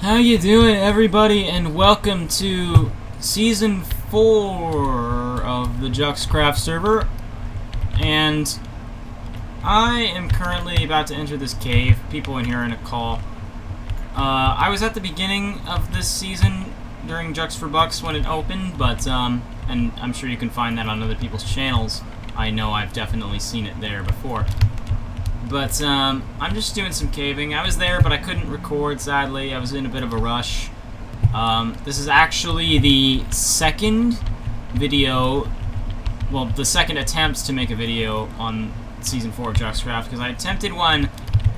How you doing, everybody, and welcome to Season 4 of the Juxcraft server. And I am currently about to enter this cave. People in here are in a call. I was at the beginning of this season during Jux for Bucks when it opened, but, and I'm sure you can find that on other people's channels. I know I've definitely seen it there before. But, I'm just doing some caving. I was there, but I couldn't record, sadly. I was in a bit of a rush. This is actually the second video, well, the second attempt to make a video on Season 4 of Juxcraft, because I attempted one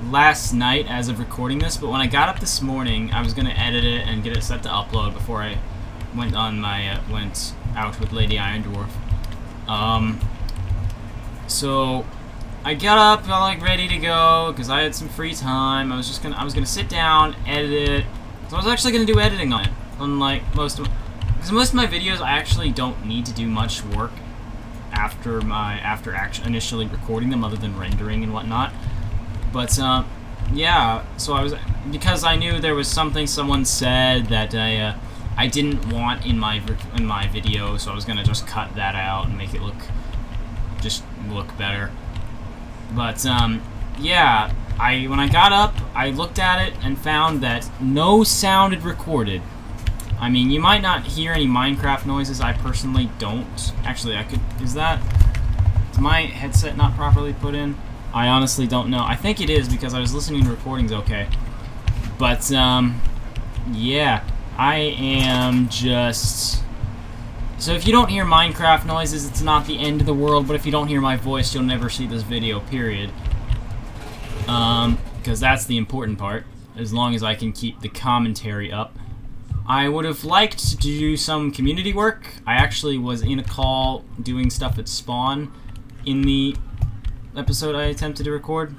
last night as of recording this, but when I got up this morning, I was going to edit it and get it set to upload before I went on my, went out with Lady Iron Dwarf. So I got up, all like ready to go, because I had some free time. I was gonna sit down, edit it. So I was actually gonna do editing on it, unlike because most of my videos I actually don't need to do much work after initially recording them, other than rendering and whatnot. But yeah, so because I knew there was something someone said that I didn't want in my video, so I was gonna just cut that out and make it look better. But, yeah, when I got up, I looked at it and found that no sound had recorded. I mean, you might not hear any Minecraft noises. I personally don't. Actually, is my headset not properly put in? I honestly don't know. I think it is, because I was listening to recordings okay. But, yeah, I am just... So if you don't hear Minecraft noises, it's not the end of the world, but if you don't hear my voice, you'll never see this video, period. Because that's the important part, as long as I can keep the commentary up. I would have liked to do some community work. I actually was in a call doing stuff at Spawn in the episode I attempted to record.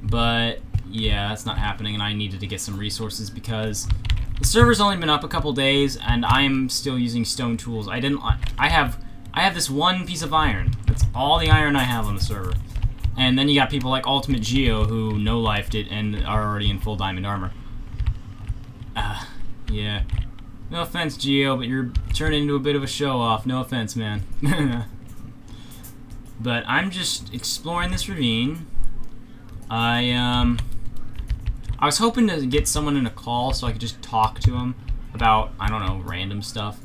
But, yeah, that's not happening, and I needed to get some resources because the server's only been up a couple days, and I'm still using stone tools. I have this one piece of iron. That's all the iron I have on the server. And then you got people like Ultimate Geo who no-lifed it and are already in full diamond armor. Yeah. No offense, Geo, but you're turning into a bit of a show-off. No offense, man. But I'm just exploring this ravine. I was hoping to get someone in a call so I could just talk to them about, I don't know, random stuff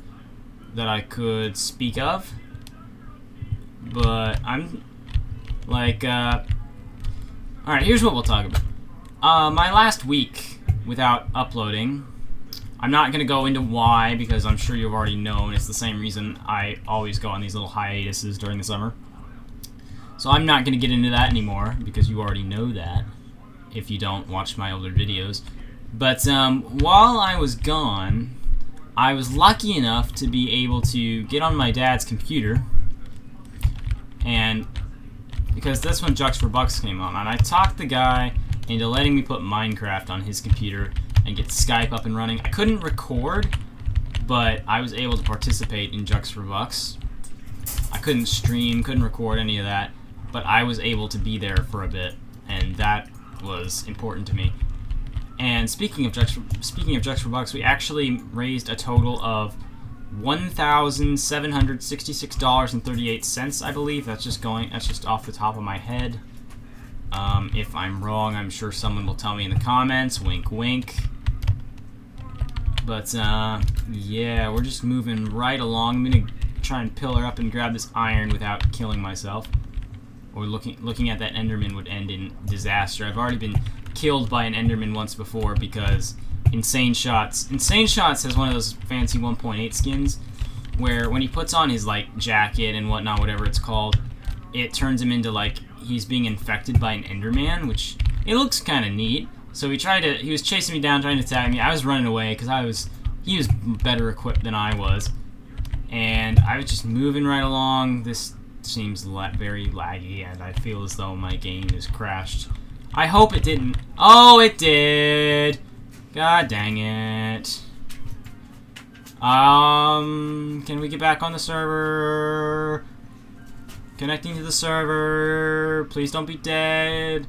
that I could speak of. But I'm like, alright, here's what we'll talk about. My last week without uploading, I'm not going to go into why, because I'm sure you've already known. It's the same reason I always go on these little hiatuses during the summer. So I'm not going to get into that anymore, because you already know that if you don't watch my older videos. But while I was gone, I was lucky enough to be able to get on my dad's computer, and because that's when Jux for Bucks came on, and I talked the guy into letting me put Minecraft on his computer and get Skype up and running. I couldn't record, but I was able to participate in Jux for Bucks. I couldn't stream, couldn't record any of that, but I was able to be there for a bit, and that was important to me. And speaking of Jux for Bucks, we actually raised a total of $1,766.38, I believe. That's just off the top of my head. If I'm wrong, I'm sure someone will tell me in the comments. Wink, wink. But yeah, we're just moving right along. I'm gonna try and pillar up and grab this iron without killing myself. Or looking at that Enderman would end in disaster. I've already been killed by an Enderman once before because Insane Shots has one of those fancy 1.8 skins where when he puts on his like jacket and whatnot, whatever it's called, it turns him into like he's being infected by an Enderman, which it looks kind of neat. So he was chasing me down, trying to tag me. I was running away because he was better equipped than I was, and I was just moving right along. This seems very laggy, and I feel as though my game is crashed. I hope it didn't. Oh, it did! God dang it. Can we get back on the server? Connecting to the server. Please don't be dead.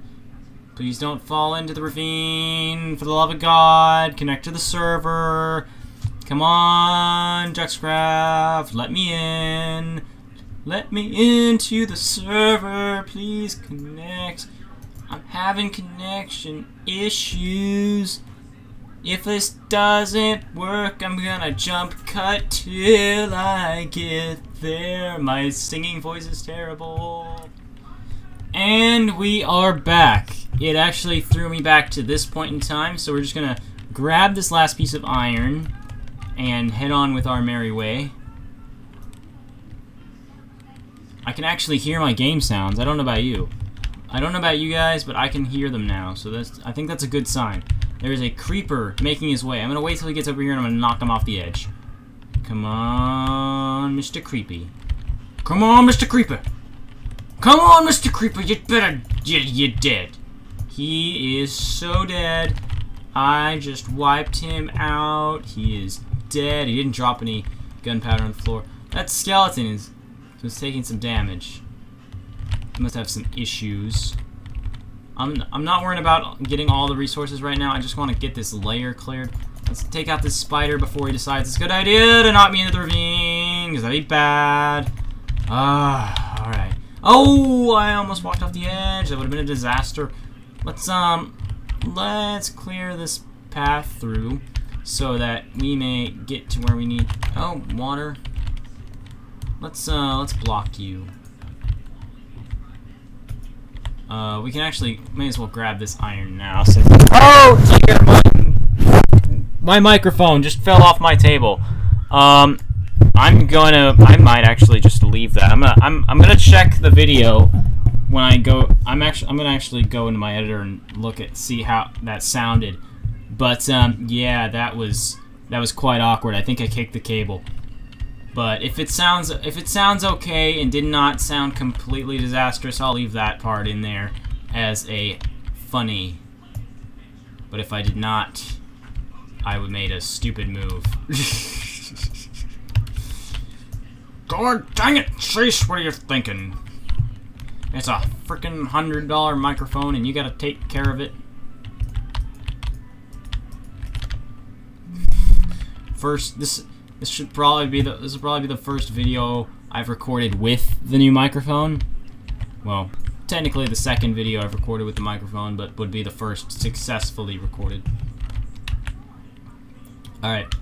Please don't fall into the ravine. For the love of God, connect to the server. Come on, Juxcraft, let me in. Let me into the server. Please connect. I'm having connection issues. If this doesn't work, I'm gonna jump cut till I get there. My singing voice is terrible. And we are back. It actually threw me back to this point in time, so we're just gonna grab this last piece of iron and head on with our merry way. I can actually hear my game sounds. I don't know about you. I don't know about you guys, but I can hear them now, so I think that's a good sign. There is a creeper making his way. I'm gonna wait till he gets over here and I'm gonna knock him off the edge. Come on, Mr. Creepy. Come on, Mr. Creeper. Come on, Mr. Creeper. You're dead. He is so dead. I just wiped him out. He is dead. He didn't drop any gunpowder on the floor. That skeleton was taking some damage. He must have some issues. I'm not worrying about getting all the resources right now. I just want to get this layer cleared. Let's take out this spider before he decides it's a good idea to knock me into the ravine, because that'd be bad. Alright. Oh, I almost walked off the edge. That would have been a disaster. Let's clear this path through so that we may get to where we need. Oh, water. Let's block you. We can actually, may as well grab this iron now. Since, oh dear, my microphone just fell off my table. I might actually just leave that. I'm gonna check the video when I go. I'm gonna actually go into my editor and see how that sounded. But yeah, that was quite awkward. I think I kicked the cable. But if it sounds okay and did not sound completely disastrous, I'll leave that part in there as a funny. But if I did not, I would made a stupid move. God dang it, Chase, what are you thinking? It's a freaking $100 microphone and you gotta take care of it. First, this will probably be the first video I've recorded with the new microphone. Well, technically the second video I've recorded with the microphone, but would be the first successfully recorded. Alright,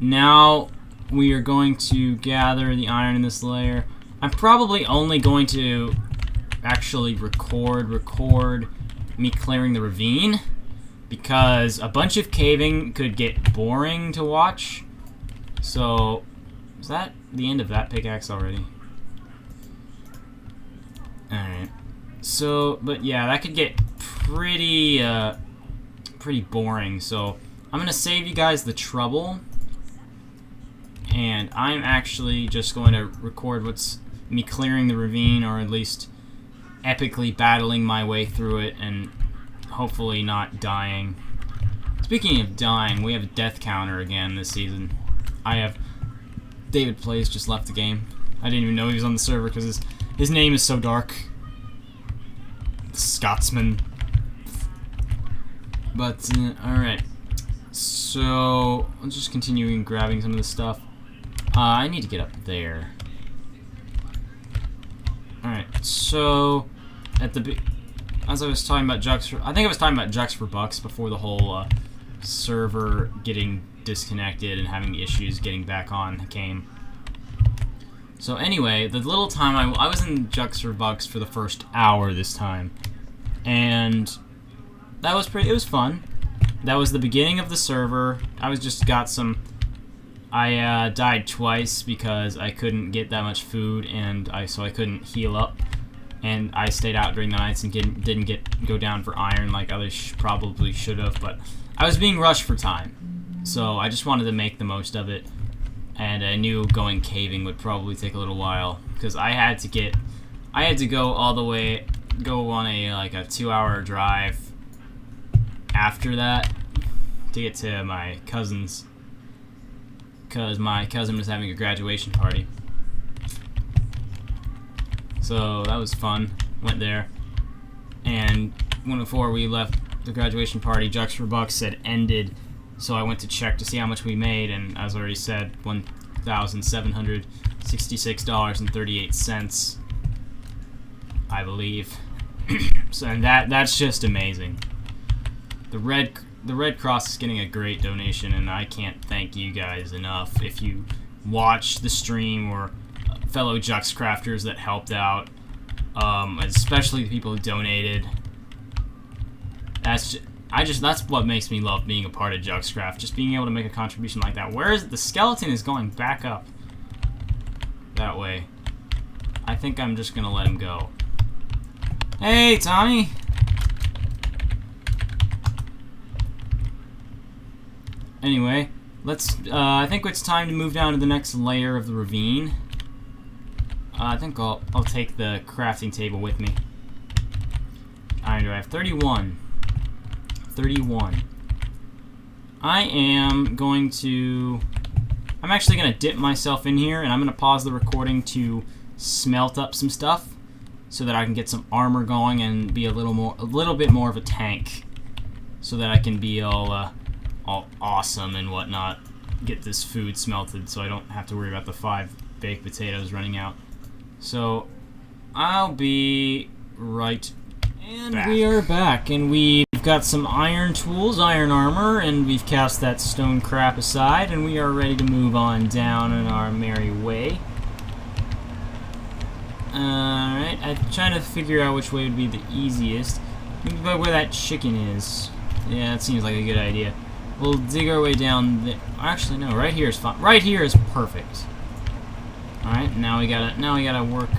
now we are going to gather the iron in this layer. I'm probably only going to actually record me clearing the ravine, because a bunch of caving could get boring to watch. So, is that the end of that pickaxe already? Alright. So, but yeah, that could get pretty boring. So, I'm gonna save you guys the trouble. And I'm actually just going to record what's me clearing the ravine, or at least epically battling my way through it and hopefully not dying. Speaking of dying, we have a death counter again this season. David Plays just left the game. I didn't even know he was on the server because his name is so dark. The Scotsman. But, alright. So, I'm just continuing grabbing some of this stuff. I need to get up there. Alright, so, as I was talking about Jux, I think I was talking about Jux for bucks before the whole server getting disconnected and having issues getting back on came. So anyway, the little time I was in Jux for bucks for the first hour this time, and that was it was fun. That was the beginning of the server. I died twice because I couldn't get that much food, and so I couldn't heal up, and I stayed out during the nights and didn't go down for iron like others probably should have, but I was being rushed for time. So I just wanted to make the most of it, and I knew going caving would probably take a little while, because I had to go all the way, go on a 2-hour drive after that to get to my cousin's, because my cousin was having a graduation party. So that was fun. Went there, and before we left the graduation party, Jux for Bucks said ended, so I went to check to see how much we made, and as I already said, $1,766.38, I believe. So and that's just amazing. The Red Cross is getting a great donation, and I can't thank you guys enough. If you watched the stream or fellow Juxcrafters that helped out, especially the people who donated. That's what makes me love being a part of Juxcraft. Just being able to make a contribution like that. Where is the skeleton is going back up that way? I think I'm just gonna let him go. Hey, Tommy. Anyway, let's. I think it's time to move down to the next layer of the ravine. I think I'll take the crafting table with me. Iron, do I have 31? 31. I am going to... I'm actually going to dip myself in here, and I'm going to pause the recording to smelt up some stuff so that I can get some armor going and be a little bit more of a tank, so that I can be all awesome and whatnot. Get this food smelted so I don't have to worry about the 5 baked potatoes running out. So, I'll be right back. We are back, and we've got some iron tools, iron armor, and we've cast that stone crap aside, and we are ready to move on down in our merry way. Alright, I'm trying to figure out which way would be the easiest. Maybe by where that chicken is. Yeah, that seems like a good idea. We'll dig our way down the... Actually, no, right here is fine. Right here is perfect. Alright, now we gotta work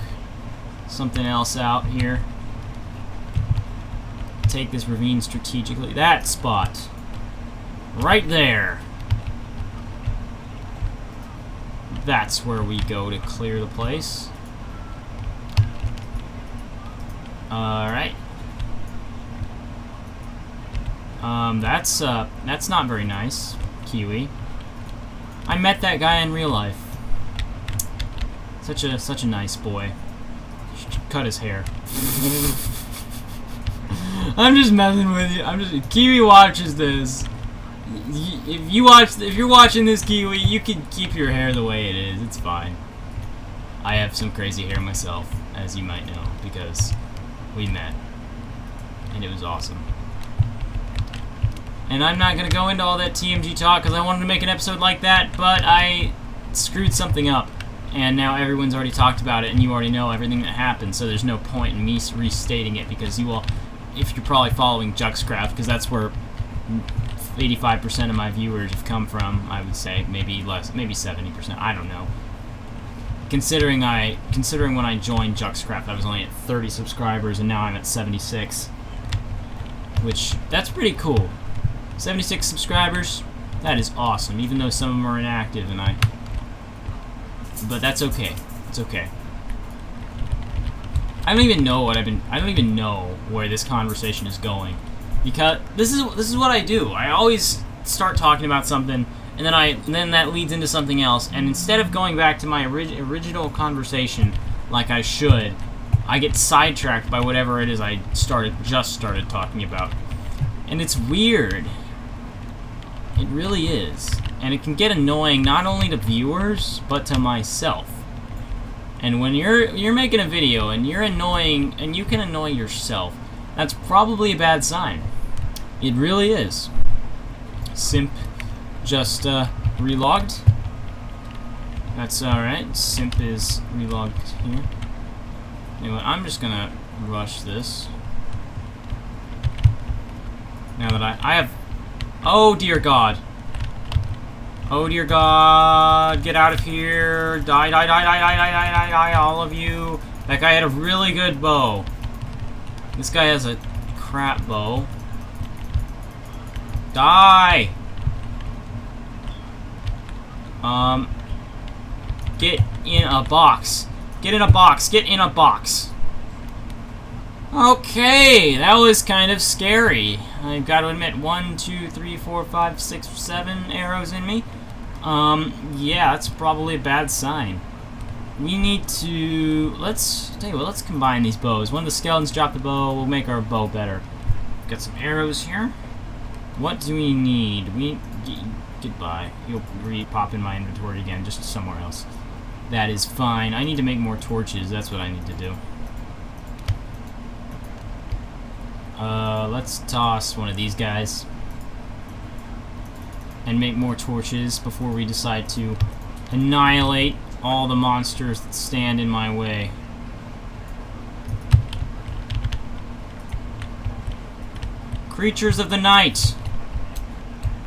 something else out here. Take this ravine strategically. That spot. Right there. That's where we go to clear the place. Alright. That's not very nice, Kiwi. I met that guy in real life. Such a nice boy. Should cut his hair. I'm just messing with you. Kiwi watches this. If you're watching this, Kiwi, you can keep your hair the way it is. It's fine. I have some crazy hair myself, as you might know, because we met, and it was awesome. And I'm not gonna go into all that TMG talk because I wanted to make an episode like that, but I screwed something up. And now everyone's already talked about it, and you already know everything that happened, so there's no point in me restating it, because you will, if you're probably following Juxcraft, because that's where 85% of my viewers have come from, I would say, maybe less, maybe 70%, I don't know. Considering when I joined Juxcraft, I was only at 30 subscribers, and now I'm at 76, which, that's pretty cool. 76 subscribers, that is awesome, even though some of them are inactive, but that's okay. It's okay. I don't even know where this conversation is going, because this is what I do. I always start talking about something, and then that leads into something else, and instead of going back to my original conversation like I should, I get sidetracked by whatever it is I just started talking about. And it's weird. It really is. And it can get annoying not only to viewers, but to myself. And when you're making a video and you're annoying, and you can annoy yourself, that's probably a bad sign. It really is. Simp just relogged. That's alright. Simp is relogged here. Anyway, I'm just gonna rush this. Now that I have... Oh dear God. Oh dear God, get out of here. Die, die, die, die, die, die, die, die, die, all of you. That guy had a really good bow. This guy has a crap bow. Die! Get in a box. Get in a box. Get in a box. Okay, that was kind of scary. I've got to admit, 1, 2, 3, 4, 5, 6, 7 arrows in me. Yeah, that's probably a bad sign. We need to... Let's combine these bows. When the skeletons drop the bow, we'll make our bow better. got some arrows here. What do we need? Goodbye. You'll pop in my inventory again, just somewhere else. That is fine. I need to make more torches. That's what I need to do. Let's toss one of these guys and make more torches before we decide to annihilate all the monsters that stand in my way. Creatures of the night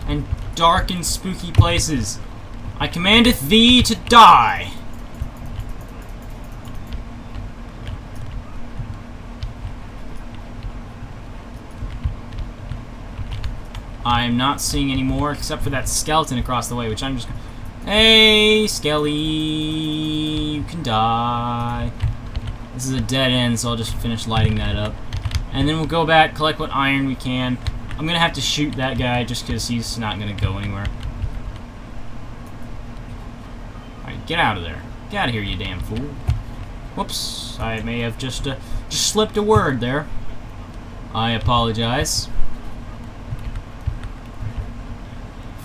and dark and spooky places, I commandeth thee to die. I am not seeing any more except for that skeleton across the way, which I'm just... Hey, Skelly, you can die. This is a dead end, so I'll just finish lighting that up. And then we'll go back, collect what iron we can. I'm going to have to shoot that guy just because he's not going to go anywhere. Alright, get out of there. Get out of here, you damn fool. Whoops, I may have just slipped a word there. I apologize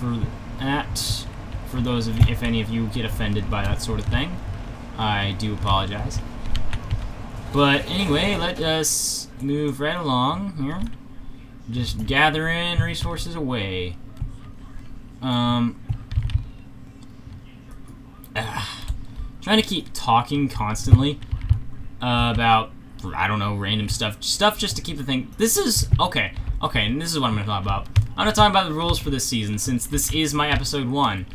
for that. For those of you, if any of you get offended by that sort of thing, I do apologize. But anyway, let us move right along here. Just gathering resources away. Trying to keep talking constantly about, I don't know, random stuff just to keep the thing. This is okay, and this is what I'm gonna talk about. I'm gonna talk about the rules for this season, since this is my episode 1,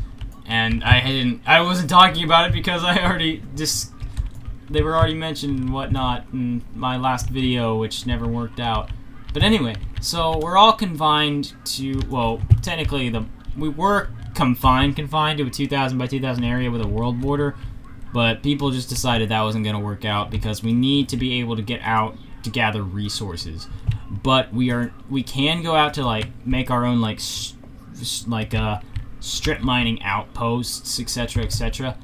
and I wasn't talking about it because they were already mentioned and whatnot in my last video, which never worked out. But anyway, so we're all confined to, well, technically we were confined to a 2,000 by 2,000 area with a world border, but people just decided that wasn't going to work out because we need to be able to get out to gather resources. But we can go out to like make our own strip mining outposts, etc., etc.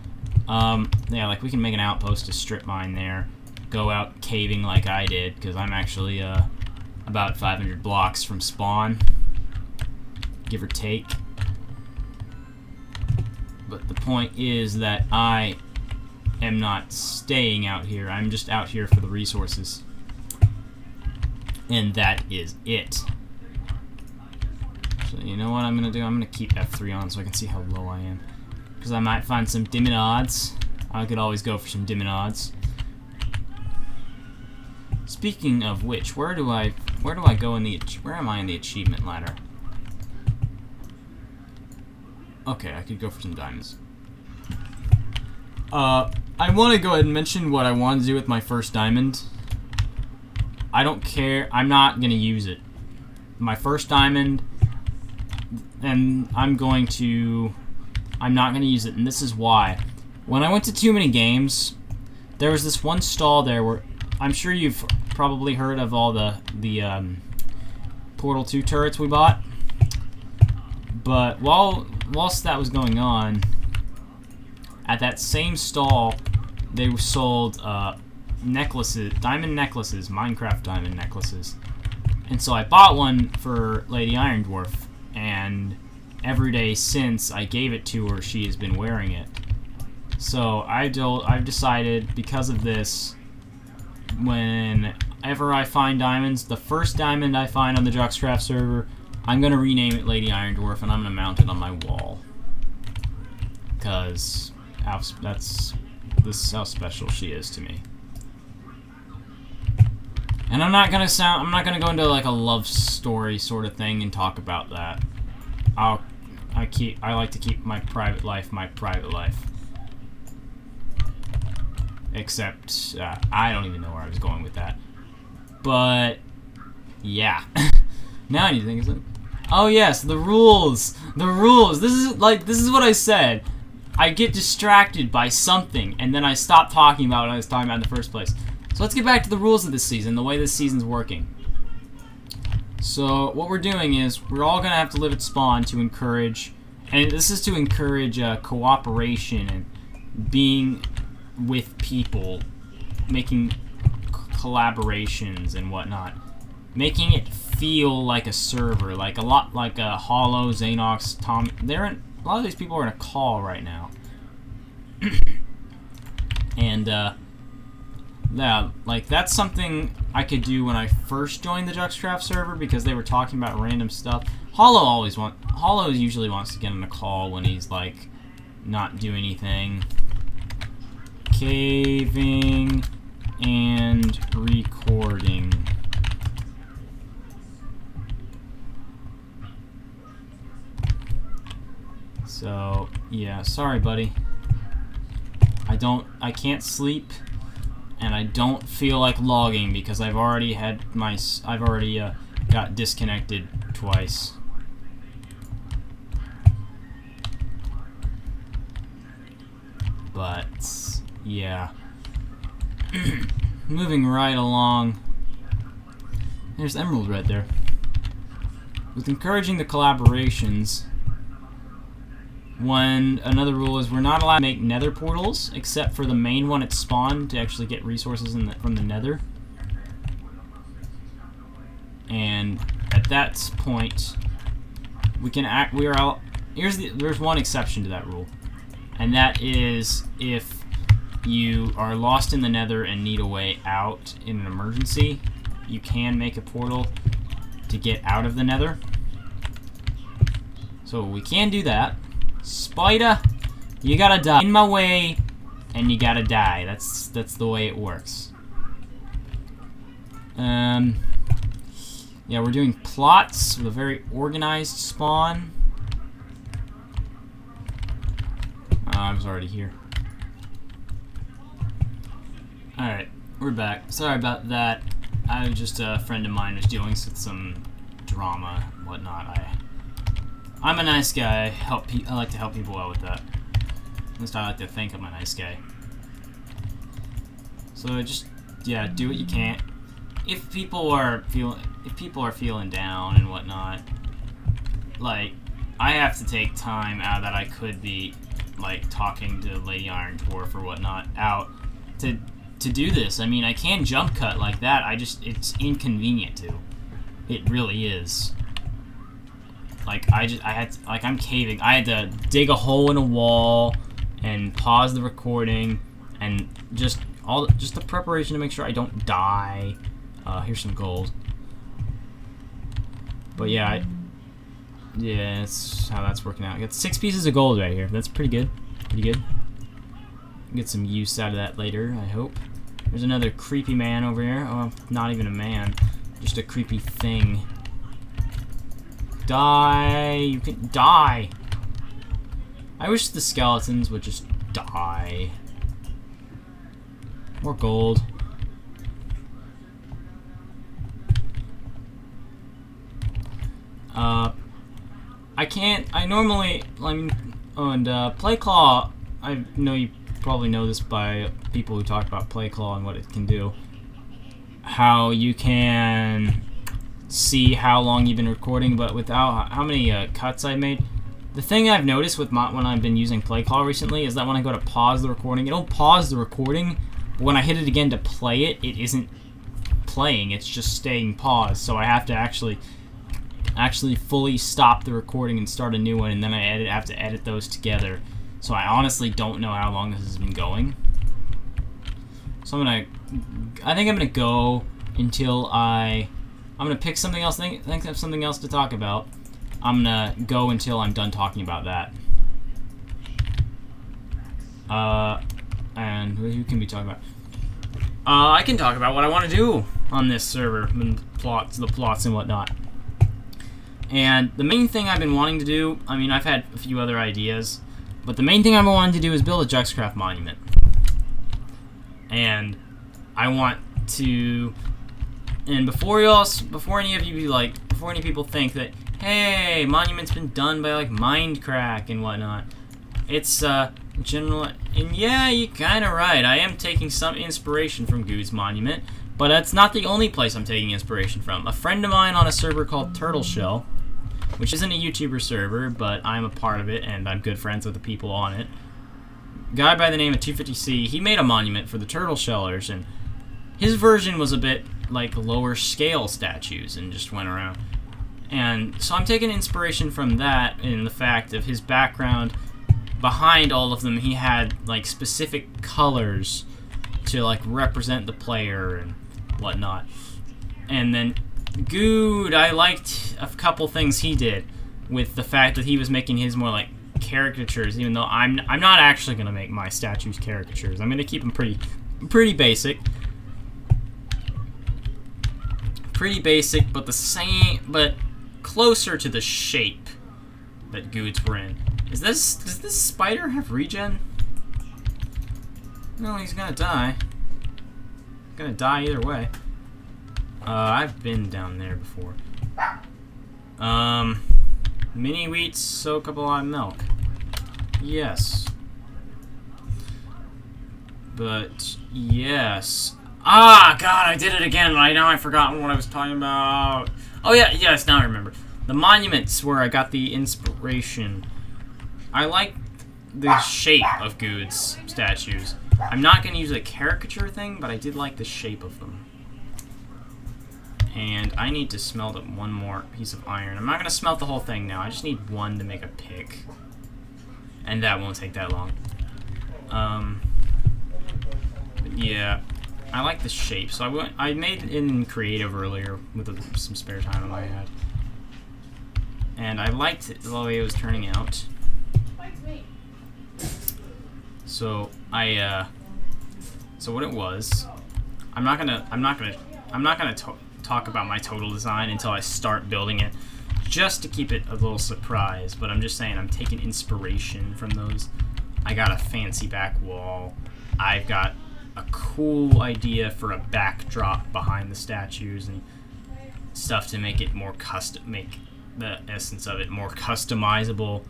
Yeah, like we can make an outpost to strip mine there, go out caving like I did, because I'm actually about 500 blocks from spawn, give or take. But the point is that I am not staying out here. I'm just out here for the resources. And that is it. So you know what I'm going to do? I'm going to keep F3 on so I can see how low I am. Because I might find some diminods. I could always go for some diminods. Speaking of which, where do I go in the... Where am I in the achievement ladder? Okay, I could go for some diamonds. I want to go ahead and mention what I want to do with my first diamond. I don't care. I'm not going to use it. My first diamond, and I'm not going to use it, and this is why. When I went to too many games, there was this one stall there where I'm sure you've probably heard of all the Portal 2 turrets we bought. But whilst that was going on, at that same stall, they sold necklaces, diamond necklaces, Minecraft diamond necklaces. And so I bought one for Lady Iron Dwarf, and every day since I gave it to her, she has been wearing it. So I've decided, because of this, whenever I find diamonds, the first diamond I find on the Juxcraft server, I'm going to rename it Lady Iron Dwarf, and I'm going to mount it on my wall. Because this is how special she is to me. And I'm not gonna go into like a love story sort of thing and talk about that. I like to keep my private life. Except, I don't even know where I was going with that. But, yeah. Now I need to think of something. Oh yes, the rules! The rules! This is what I said. I get distracted by something, and then I stop talking about what I was talking about in the first place. So let's get back to the rules of this season, the way this season's working. So what we're doing is, we're all going to have to live at spawn to encourage, and this is to encourage cooperation and being with people, making collaborations and whatnot. Making it feel like a server, like a lot like Hollow, Xanox, Tom. A lot of these people are in a call right now, and yeah, like that's something I could do when I first joined the Juxcraft server because they were talking about random stuff. Hollow usually wants to get on a call when he's like not doing anything. Caving and recording. So, yeah, sorry buddy. I can't sleep and I don't feel like logging because I've already got disconnected twice. But yeah. Moving right along. There's Emerald right there. With encouraging the collaborations, another rule is we're not allowed to make nether portals except for the main one at spawn to actually get resources from the nether. And at that point, there's one exception to that rule. And that is if you are lost in the nether and need a way out in an emergency, you can make a portal to get out of the nether. So we can do that. Spider, you gotta die in my way, and you gotta die. That's the way it works. Yeah, we're doing plots with a very organized spawn. I was already here. Alright, we're back. Sorry about that. A friend of mine was dealing with some drama and whatnot. I'm a nice guy. I like to help people out with that. At least I like to think I'm a nice guy. So yeah, do what you can. If people are feeling down and whatnot, like I have to take time out that I could be like talking to Lady Iron Dwarf or whatnot out to do this. I mean, I can jump cut like that. It's inconvenient to. It really is. Like I'm caving. I had to dig a hole in a wall and pause the recording and just the preparation to make sure I don't die. Here's some gold. But yeah, that's how that's working out. I got 6 pieces of gold right here. That's pretty good. Pretty good. Get some use out of that later, I hope. There's another creepy man over here. Oh, not even a man. Just a creepy thing. Die! You can die! I wish the skeletons would just die. More gold. Playclaw, I know you probably know this by people who talk about Playclaw and what it can do. How you can see how long you've been recording, but without how many cuts I made. The thing I've noticed with when I've been using Playclaw recently is that when I go to pause the recording, it'll pause the recording, but when I hit it again to play it, it isn't playing, it's just staying paused, so I have to actually fully stop the recording and start a new one, and then I have to edit those together. So I honestly don't know how long this has been going. So I think I'm gonna go until I'm gonna pick something else. Think of something else to talk about. I'm gonna go until I'm done talking about that. And who can we talk about? I can talk about what I want to do on this server, and the plots and whatnot. And the main thing I've been wanting to do, I mean, I've had a few other ideas, but the main thing I've been wanting to do is build a Juxcraft monument. And I want to, and before any people think that, hey, monument's been done by like Mindcrack and whatnot, it's general, and yeah, you're kind of right. I am taking some inspiration from Good's monument, but that's not the only place I'm taking inspiration from. A friend of mine on a server called Turtle Shell, which isn't a YouTuber server, but I'm a part of it, and I'm good friends with the people on it. A guy by the name of 250C, he made a monument for the Turtle Shellers, and his version was a bit like lower scale statues and just went around. And so I'm taking inspiration from that in the fact of his background. Behind all of them, he had like specific colors to like represent the player and whatnot. And then Good, I liked a couple things he did with the fact that he was making his more like caricatures, even though I'm not actually gonna make my statues caricatures. I'm gonna keep them pretty basic. Pretty basic, but the same, but closer to the shape that Goods were in. Does this spider have regen? No, he's gonna die. Gonna die either way. I've been down there before. Mini wheats soak up a lot of milk. Yes. But, yes. Ah, God, I did it again. I've forgotten what I was talking about. Oh, yeah, yes, now I remember. The monuments where I got the inspiration. I like the shape of Good's statues. I'm not going to use a caricature thing, but I did like the shape of them. And I need to smelt up one more piece of iron. I'm not going to smelt the whole thing now. I just need one to make a pick. And that won't take that long. But yeah, I like the shape. So I made it in creative earlier with some spare time I had. And I liked it, the way it was turning out. So so what it was, I'm not gonna talk about my total design until I start building it, just to keep it a little surprise. But I'm just saying I'm taking inspiration from those. I got a fancy back wall. I've got a cool idea for a backdrop behind the statues and stuff to make it more make the essence of it more customizable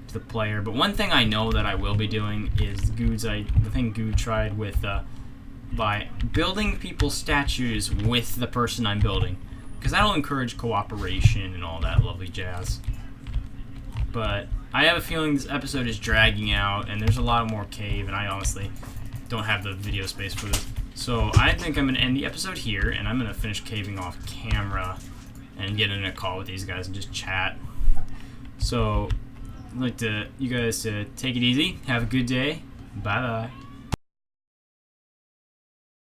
to the player. But one thing I know that I will be doing is the thing Good tried with by building people's statues with the person I'm building, because that'll encourage cooperation and all that lovely jazz. But I have a feeling this episode is dragging out, and there's a lot more cave, and I honestly don't have the video space for this. So I think I'm going to end the episode here, and I'm going to finish caving off camera and get in a call with these guys and just chat. So I'd like you guys to take it easy. Have a good day. Bye-bye.